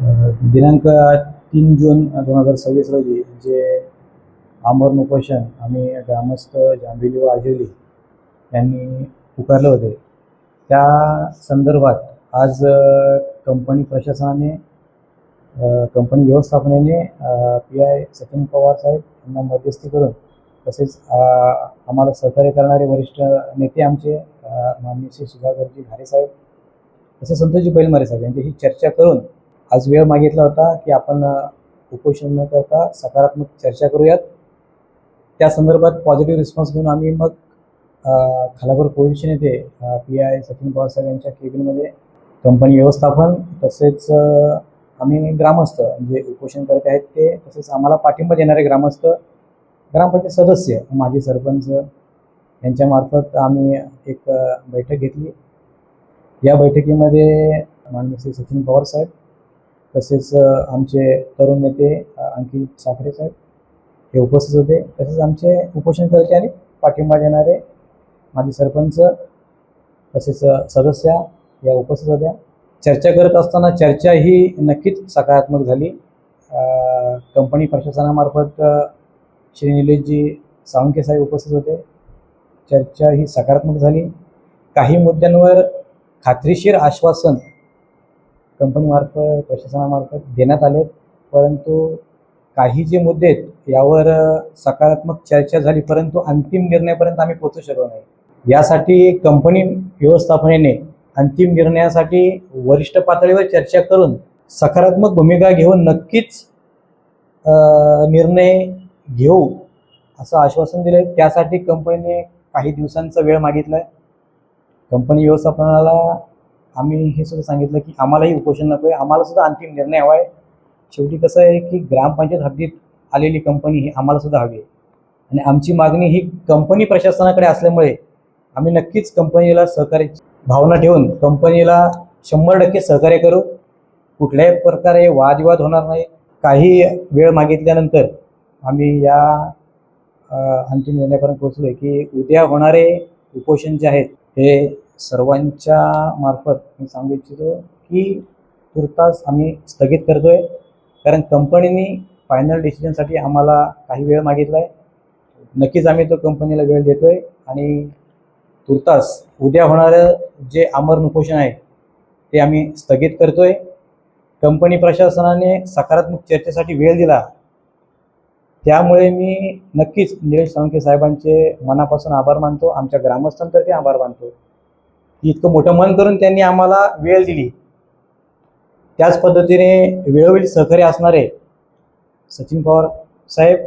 दिनांक 3 जून 2026 रोजी जे आमरण उपोषण आम्ही ग्रामस्थ जांभिली व आजिवली यांनी पुकारले होते, त्या संदर्भात आज कंपनी प्रशासनाने कंपनी व्यवस्थापनाने PI सचिन पवार साहेब यांना मध्यस्थी करून तसेच आम्हाला सहकार्य करणारे वरिष्ठ नेते आमचे माननीय श्री सुधाकरजी घारे साहेब तसेच संतोषजी बैलमारे साहेब यांच्याशी चर्चा करून आज वेळ मागितला होता की आपण उपोषण न करता सकारात्मक चर्चा करूयात। त्या संदर्भात पॉझिटिव्ह रिस्पॉन्स घेऊन आम्ही मग खालापूर पोलीस स्टेशन येथे PI सचिन पवार साहेब यांच्या केबिनमध्ये कंपनी व्यवस्थापन तसेच आम्ही ग्रामस्थ जे उपोषण करत आहेत ते तसेच आम्हाला पाठिंबा देणारे ग्रामस्थ ग्रामपंचायत सदस्य माजी सरपंच यांच्यामार्फत आम्ही एक बैठक घेतली। या बैठकीमध्ये माननीय श्री सचिन पवार साहेब तसेच आमचे तरुण नेते अंकित साखरे साहेब हे उपस्थित होते, तसेच आमचे उपोषणकर्ते आणि पाठिंबा देणारे माजी सरपंच तसेच सदस्य या उपस्थित होत्या। चर्चा करत असताना चर्चा ही नक्कीच सकारात्मक झाली। कंपनी प्रशासनामार्फत श्री निलेशजी साळुंखे साहेब उपस्थित होते। चर्चा ही सकारात्मक झाली। काही मुद्द्यांवर खात्रीशीर आश्वासन कंपनीमार्फत प्रशासनामार्फत देण्यात आले, परंतु काही जे मुद्दे आहेत यावर सकारात्मक चर्चा झाली, परंतु अंतिम निर्णयापर्यंत आम्ही पोहोचू शकलो नाही। यासाठी कंपनी व्यवस्थापनेने अंतिम निर्णयासाठी वरिष्ठ पातळीवर चर्चा करून सकारात्मक भूमिका घेऊन नक्कीच निर्णय घेऊ असं आश्वासन दिले। त्यासाठी कंपनीने काही दिवसांचा वेळ मागितला आहे। कंपनी व्यवस्थापनाला आम्ही हे सुद्धा सांगितलं की आम्हालाही उपोषण नको आहे, आम्हाला सुद्धा अंतिम निर्णय हवा आहे। शेवटी कसं आहे की ग्रामपंचायत हद्दीत आलेली कंपनी ही आम्हाला सुद्धा हवी आहे आणि आमची मागणी ही कंपनी प्रशासनाकडे असल्यामुळे आम्ही नक्कीच कंपनीला सहकार्याची भावना ठेवून कंपनीला 100% सहकार्य करू। कुठल्याही प्रकारे वादविवाद होणार नाही। काही वेळ मागितल्यानंतर आम्ही या अंतिम निर्णयापर्यंत पोहोचलो आहे की उद्या होणारे उपोषण जे आहेत हे सर्वांच्या मार्फत मी सांगू इच्छितो की तुर्तास आम्ही स्थगित करतोय, कारण कंपनीने फायनल डिसिजनसाठी आम्हाला काही वेळ मागितला आहे। नक्कीच आम्ही तो कंपनीला वेळ देतोय आणि तुर्तास उद्या होणारं जे आमरण उपोषण आहे ते आम्ही स्थगित करतोय। कंपनी प्रशासनाने सकारात्मक चर्चेसाठी वेळ दिला, त्यामुळे मी नक्कीच निलेश साळुंखे साहेबांचे मनापासून आभार मानतो, आमच्या ग्रामस्थांतर्फे आभार मानतो की इतकं मोठं मन करून त्यांनी आम्हाला वेळ दिली। त्याच पद्धतीने वेळोवेळी सहकार्य असणारे सचिन पवार साहेब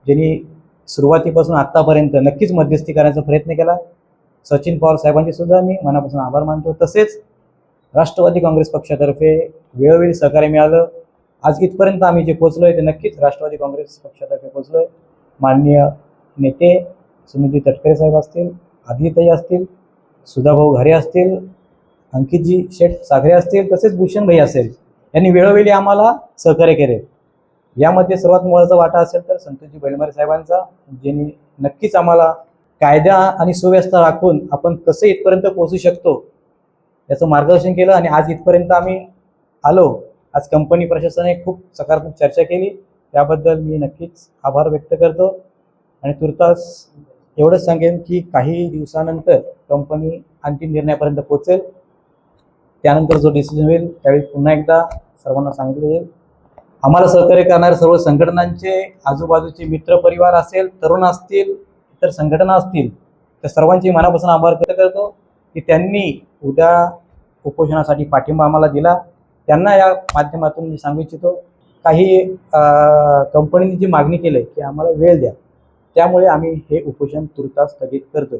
ज्यांनी सुरुवातीपासून आत्तापर्यंत नक्कीच मध्यस्थी करण्याचा प्रयत्न केला, सचिन पवार साहेबांचे सुद्धा मी मनापासून आभार मानतो। तसेच राष्ट्रवादी काँग्रेस पक्षातर्फे वेळोवेळी सहकार्य मिळालं। आज इथपर्यंत आम्ही जे पोहोचलो आहे ते नक्कीच राष्ट्रवादी काँग्रेस पक्षातर्फे पोहोचलो आहे। माननीय नेते सुनीलजी तटकरे साहेब असतील, आदिताई असतील, सुधाभाऊ घारे असतील, अंकितजी शेठ साखरे असतील, तसेच भूषण भाई असेल, यांनी वेळोवेळी आम्हाला सहकार्य केले। यामध्ये सर्वात मोलाचा वाटा असेल तर संतोषजी बैलमारे साहेबांचा, ज्यांनी नक्कीच आम्हाला कायदा आणि सुव्यवस्था राखून आपण कसं इथपर्यंत पोहोचू शकतो याचं मार्गदर्शन केलं आणि आज इथपर्यंत आम्ही आलो। आज कंपनी प्रशासनाने खूप सकारात्मक चर्चा केली, त्याबद्दल मी नक्कीच आभार व्यक्त करतो आणि तुर्तास एवढंच सांगेन की काही दिवसानंतर कंपनी अंतिम निर्णयापर्यंत पोहोचेल। त्यानंतर जो डिसिजन होईल त्यावेळी पुन्हा एकदा सर्वांना सांगितलं जाईल। आम्हाला सहकार्य करणाऱ्या सर्व संघटनांचे, आजूबाजूचे मित्र परिवार असेल, तरुण असतील, इतर संघटना असतील, त्या सर्वांचे मनापासून आभार व्यक्त करतो की त्यांनी उद्या उपोषणासाठी पाठिंबा आम्हाला दिला। त्यांना या माध्यमातून मी सांगू इच्छितो, काही कंपनीने जी मागणी केली की आम्हाला वेळ द्या, त्यामुळे आम्ही हे उपोषण तुर्तास स्थगित करतोय।